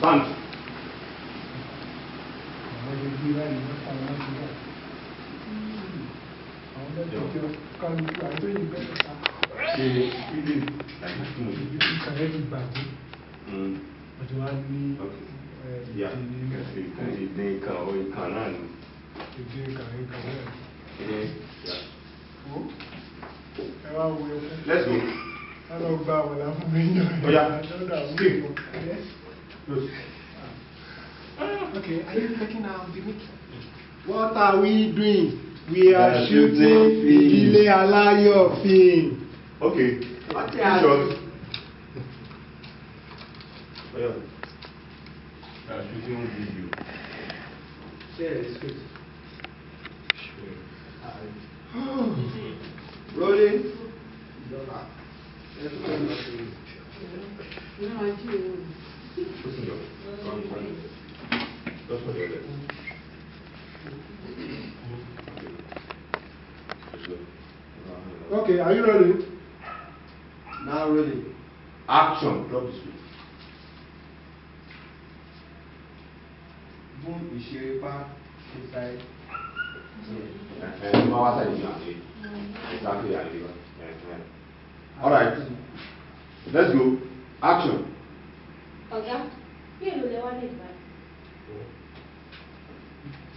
Bank. Let's go. Okay, are you taking out the mic? What are we doing? We are shooting Ìdílé Aláyọ̀ film. Okay. Short. We are shooting video. Share the script. Rolling. Okay, are you ready? Now ready. Action. Drop the script. Boom, Ìṣerépá inside. Exactly. All right. Let's go. Action. Ọ̀gá, bí èlò lẹ wá lè gbà?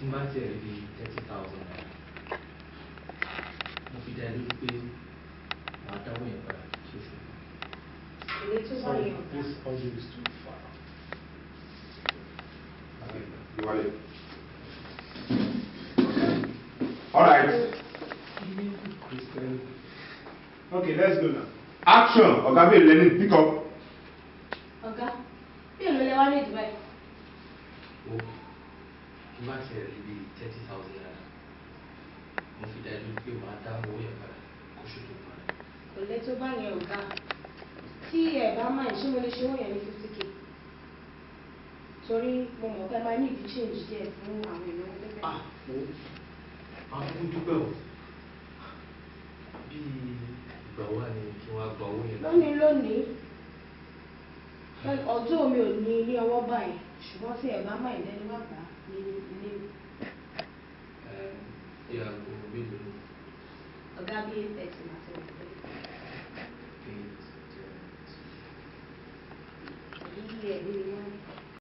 Tí bá tiẹ̀ rí bíi 30,000 naira, mo fi dá lórí pé màá dáwọ́ yẹn padà ṣoṣù. Èlé tó bá yẹn ọ̀gá. This audio is too far. All right. Okay, let's go now. Action. Ọ̀gá bí learning. Pick up. Ọ̀gá, bí èlò lẹ wá lè gbà? Tí bá tiẹ̀ rí bíi 30,000 naira, mo fi dá lórí pé màá dáwọ́ yẹn padà kóṣù tó parí. Èlé tó bá yẹn ọ̀gá. Tí ẹ bá máa ṣé mo lè ṣe owó yẹn ní 50k? Torí mo mọ̀ pé máa ní ìdí change díẹ̀ fún àwọn ìnáwó pẹ́pẹ́. Àwọn ọmọ dúpẹ́ o. Bí ìgbà wà ní kí wọ́n á gba owó yẹn. Lónìí. Ọjọ́ mi ò ní ọwọ́ báyìí, ṣùgbọ́n tí ẹ bá máa ìdẹ́nu wà gbà ní ilé mi. Ìyá kò mélòó. Ọ̀gá bí 8:30.